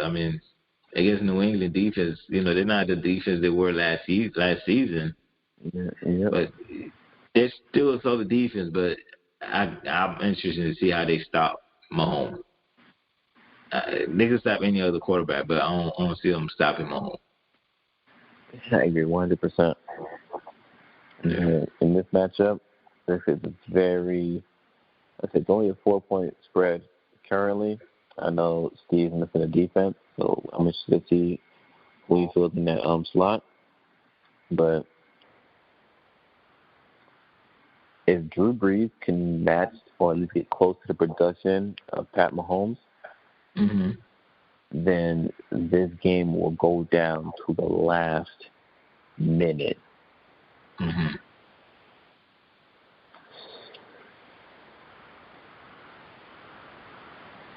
I mean, against New England defense, they're not the defense they were last season, Yeah, yep. but they're still a solid defense. But I'm interested to see how they stop Mahomes. They can stop any other quarterback, but I don't see them stopping Mahomes. I agree 100%. Yeah. In this matchup, it's very. It's only a 4-point spread currently. I know Steve's missing the defense, so I'm interested to see who he feels in that slot. But if Drew Brees can match or at least get close to the production of Pat Mahomes, Hmm. then this game will go down to the last minute. Hmm.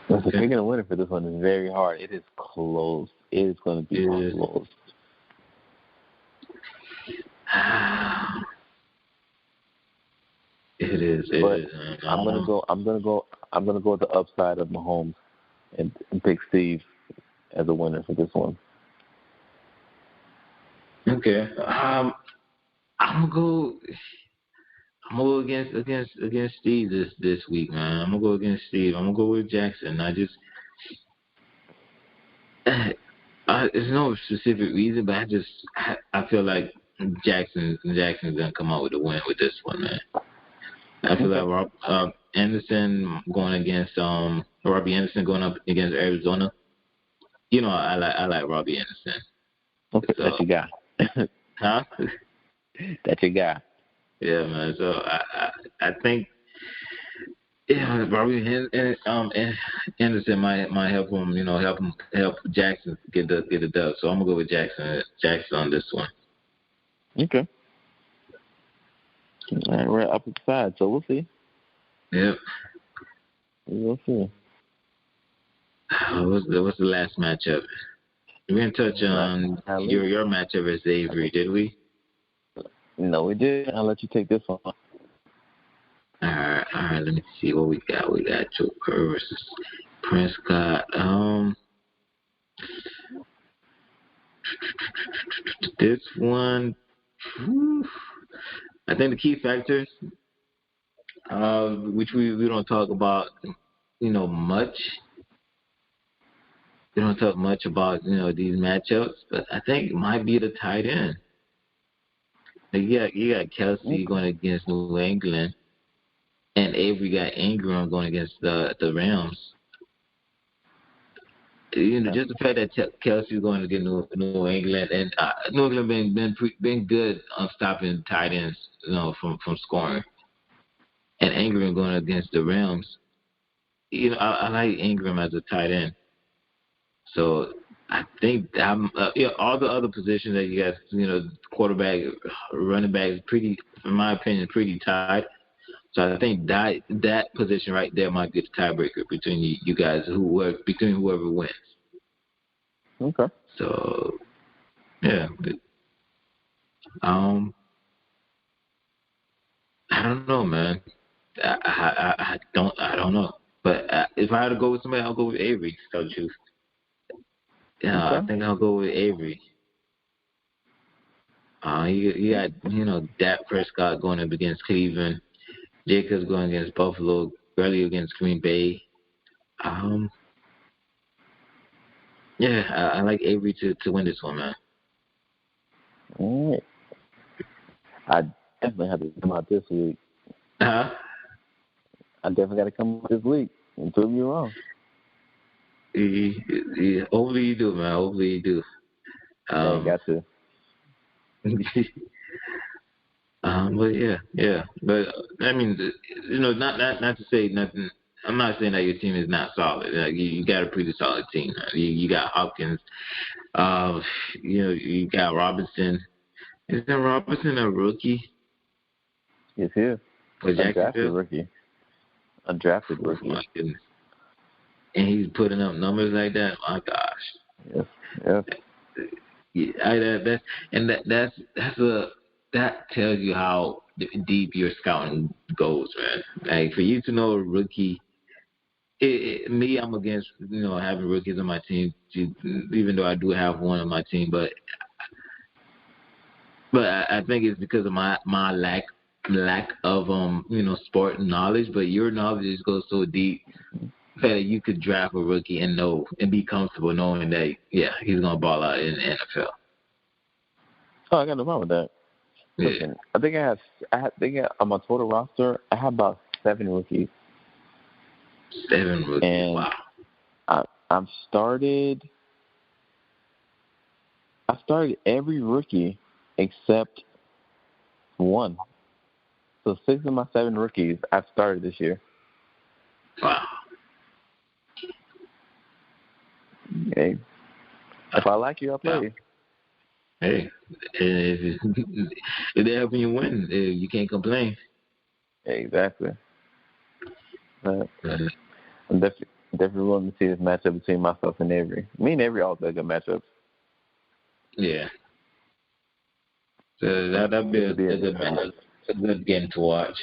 So picking a winner for this one is very hard. It is close. It is going to be close. It is. But It is. I'm gonna go. I'm gonna go with the upside of Mahomes and pick Steve as a winner for this one. Okay. I'm gonna go. I'm gonna go against Steve this week, man. I'm gonna go against Steve. I'm gonna go with Jackson. There's no specific reason, but I feel like Jackson's gonna come out with a win with this one, man. I feel like Anderson going against Robbie Anderson going up against Arizona. I like Robbie Anderson. Okay, So, that's your guy. huh? That's your guy. Yeah, man. So I think Robbie Anderson might help him. Help Jackson get the dub. So I'm gonna go with Jackson on this one. Okay. All right, we're up side, so we'll see. Yep. We'll see. What's the last matchup? We didn't touch on your matchup as Avery, did we? No, we did. I'll let you take this one. All right. Let me see what we got. We got Joker versus Prescott. This one, whew, I think the key factors, which we don't talk about, much. We don't talk much about these matchups, but I think it might be the tight end. Like, you got Kelsey going against New England, and Avery got Ingram going against the Rams. Just the fact that Kelsey's going to get New England, and New England been good on stopping tight ends, from scoring, and Ingram going against the Rams. I like Ingram as a tight end, so I think all the other positions that you guys, quarterback, running back is pretty, in my opinion, pretty tight. So I think that position right there might be the tiebreaker between you guys, between whoever wins. Okay. So yeah, um, I don't know, man. I don't know. But if I had to go with somebody, I'll go with Avery. To tell the truth, yeah, I Okay. think I'll go with Avery. You got Dak Prescott going up against Cleveland, Jacobs going against Buffalo, Gurley against Green Bay. Um, yeah, I like Avery to win this one, man. All right. I definitely have to come out this week. Huh? I definitely got to come out this week and prove you wrong. Hopefully you do, man. Hopefully you do. Hey, got to. But yeah. But I mean, not to say nothing. I'm not saying that your team is not solid. You got a pretty solid team. You got Hopkins. Uh, you got Robinson. Isn't Robinson a rookie He's here. for Undrafted Jacksonville? rookie. Undrafted Oh rookie. my goodness! And he's putting up numbers like that. My gosh. Yes. Yes. Yeah, that tells you how deep your scouting goes, man. Like for you to know a rookie Me, I'm against having rookies on my team, even though I do have one on my team, but I think it's because of my lack of sport knowledge. But your knowledge goes so deep that you could draft a rookie and know and be comfortable knowing that he's gonna ball out in the NFL. Oh, I got no problem with that. Yeah. Listen, I think on my total roster, I have about 7 rookies. 7 rookies. And wow. I started every rookie except one. So 6 of my 7 rookies I've started this year. Wow. Okay. If I like you, I'll play you. Hey, if they're helping you win, you can't complain. Exactly. I'm definitely willing to see this matchup between myself and Avery. Me and Avery all play good matchups. Yeah. So that'd be a good matchup. A good game to watch.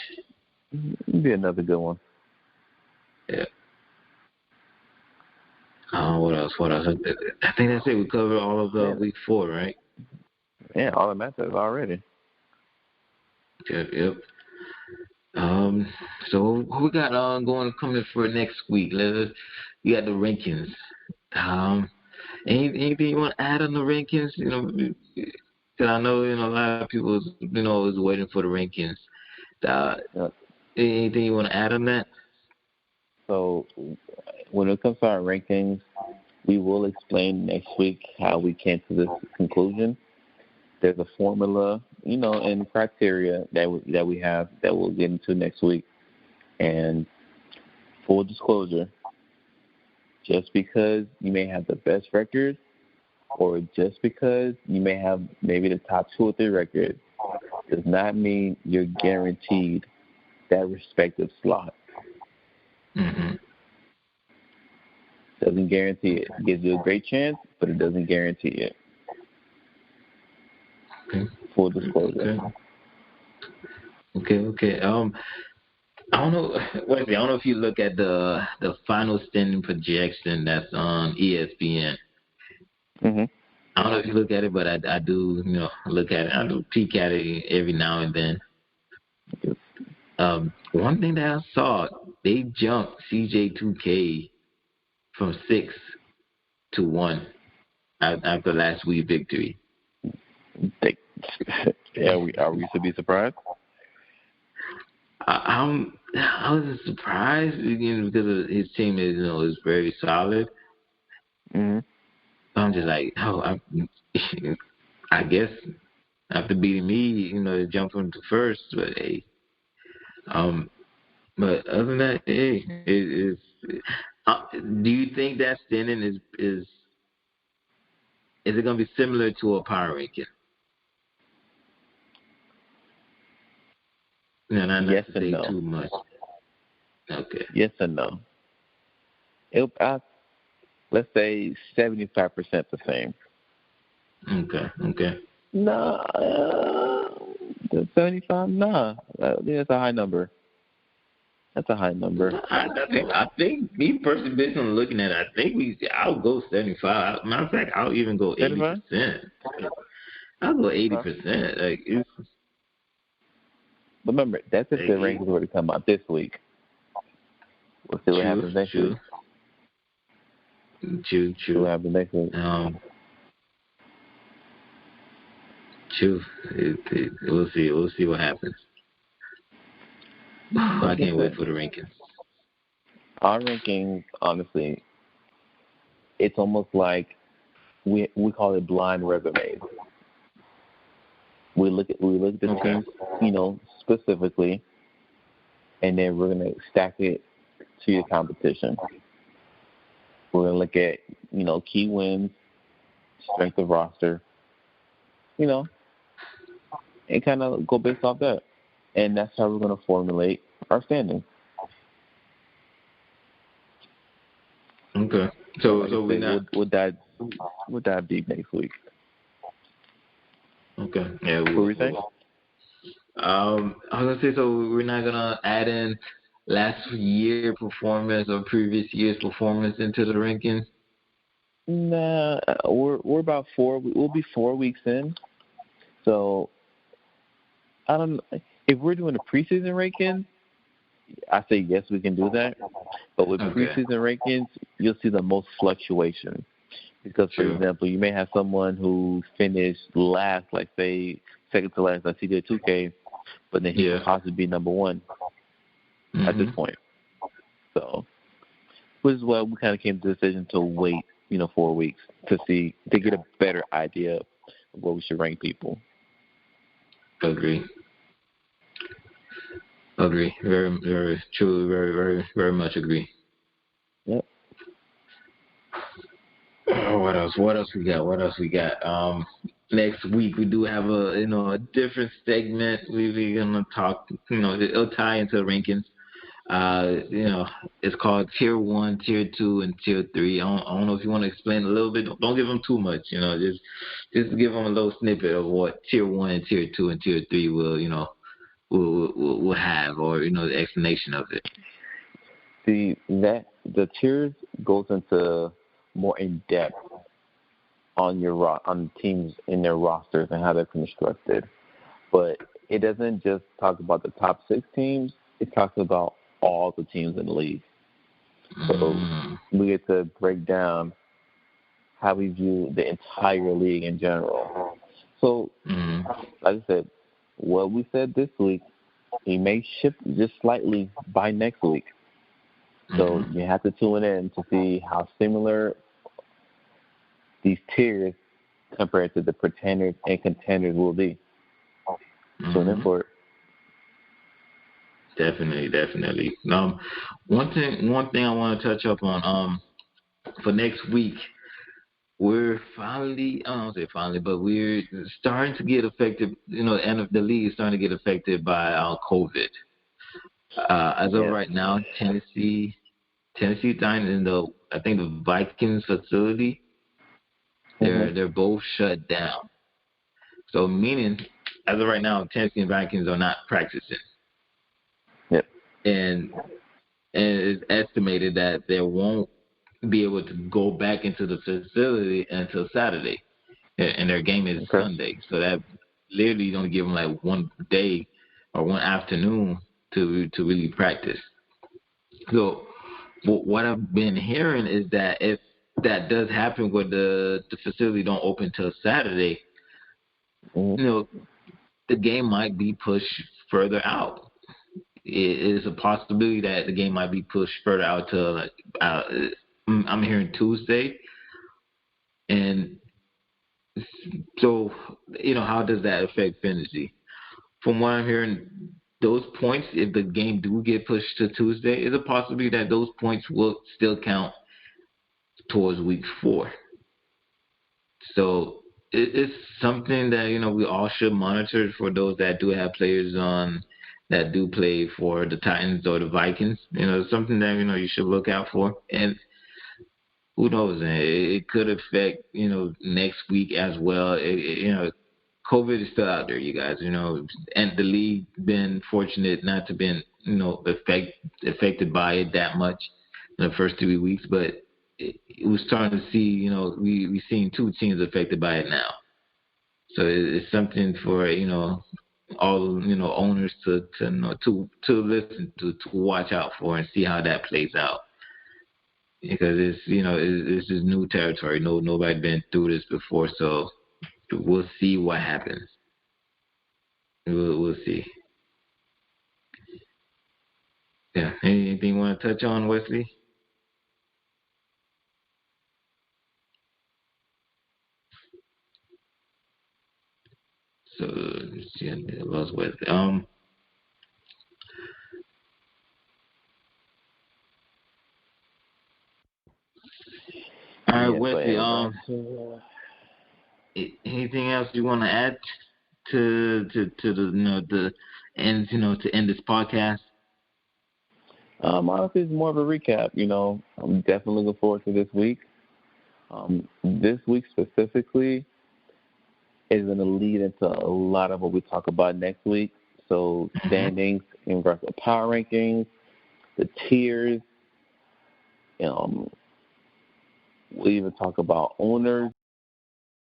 It'd be another good one. Yeah. What else? I think that's it. We covered all of week 4, right? Yeah, all the matchups already. Yep. So what we got coming for next week? We got the rankings. Anything you want to add on the rankings? Because I know a lot of people is waiting for the rankings. Anything you want to add on that? So when it comes to our rankings, we will explain next week how we came to this conclusion. There's a formula, and criteria that we have that we'll get into next week. And full disclosure, just because you may have the best record or just because you may have maybe the top 2 or 3 records does not mean you're guaranteed that respective slot. Mm-hmm. Doesn't guarantee it. Gives you a great chance, but it doesn't guarantee it. Okay. Full disclosure. Okay. I don't know. Wesley, I don't know if you look at the final standing projection that's on ESPN. Mm-hmm. I don't know if you look at it, but I do. Look at it. I do peek at it every now and then. One thing that I saw, they jumped CJ2K from 6 to 1 after last week's victory. Are we to be surprised? I was surprised because his team is very solid. Mm-hmm. I'm just like, I guess after beating me, they jumped from the first, but hey, but other than that, hey, it is. Do you think that standing is it going to be similar to a power ranking? No, not Yes to and say no. too much. Okay. Yes and no. Let's say 75% the same. Okay. Nah, 75. Nah, that's a high number. That's a high number. I think me personally, based on looking at it, I think I'll go 75. Matter of fact, I'll even go 80%. I'll go 80%. Like it's. Remember, that's if the rankings were to come out this week. We'll see what happens next week. True. See what happens next week. True. We'll see. We'll see what happens. I can't wait for the rankings. Our rankings, honestly, it's almost like we call it blind resumes. We look at the teams, specifically, and then we're gonna stack it to your competition. We're gonna look at key wins, strength of roster, and kind of go based off that, and that's how we're gonna formulate our standing. Okay. So we're not. We'll dive deep next week. Okay. Yeah. What were you saying? I was gonna say, so we're not gonna add in last year performance or previous year's performance into the rankings? Nah, we're about four. We'll be 4 weeks in. So I don't. If we're doing the preseason rankings, I say yes, we can do that. But with Okay. preseason rankings, you'll see the most fluctuation. Because, for True. example, you may have someone who finished last, like say second to last, like he did 2K, but then he Yeah. could possibly be number one at this Mhm. point. So, which is why we kind of came to the decision to wait, 4 weeks to get a better idea of where we should rank people. Agree. Agree. Very, very true. Very, very, very much agree. Yep. What else? What else we got? What else we got? Next week we do have a different segment. We're gonna talk. It'll tie into the rankings. It's called Tier One, Tier Two, and Tier Three. I don't know if you want to explain a little bit. Don't give them too much. Just give them a little snippet of what Tier One and Tier Two and Tier Three will have, or the explanation of it. See that the tiers goes into more in depth on on teams in their rosters and how they're constructed. But it doesn't just talk about the top 6 teams. It talks about all the teams in the league. So Mm, we get to break down how we view the entire league in general. So, mm, like I said, what we said this week, it may shift just slightly by next week. So mm, you have to tune in to see how similar these tiers compared to the pretenders and contenders will be. Tune in mm. for it. Definitely, definitely. One thing I want to touch up on. For next week, we're finally, I don't say finally, but we're starting to get affected. And the league is starting to get affected by COVID. As of Yes. right now, Tennessee Titans and I think the Vikings facility, Hmm. they're both shut down. So meaning, as of right now, Tennessee and Vikings are not practicing, Yep. and it's estimated that they won't be able to go back into the facility until Saturday, and their game is Okay. Sunday. So that literally going to give them like one day or one afternoon to really practice. So what I've been hearing is that if that does happen where the facility don't open till Saturday, Hmm. you know, the game might be pushed further out. It is a possibility that the game might be pushed further out to like uh, I'm hearing Tuesday, and so how does that affect fantasy? From what I'm hearing, those points, if the game do get pushed to Tuesday, is a possibility that those points will still count towards week 4. So it's something that we all should monitor for those that do have players on that do play for the Titans or the Vikings. It's something that you should look out for. And who knows? It could affect next week as well. COVID is still out there, you guys. And the league been fortunate not to been affected by it that much in the first 3 weeks, but we're starting to see, we seen 2 teams affected by it now. So it's something for all owners to listen to watch out for and see how that plays out, because this is new territory. Nobody been through this before, so we'll see what happens. We'll see. Yeah. Anything you want to touch on, Wesley? So let's see, I lost Wesley. All right, Yeah, but Wesley. in regards to Anything else you want to add to the the end to end this podcast? honestly, it's more of a recap. I'm definitely looking forward to this week. This week specifically is going to lead into a lot of what we talk about next week. So Hmm. standings in regards to power rankings, the tiers. Um, we even talk about owners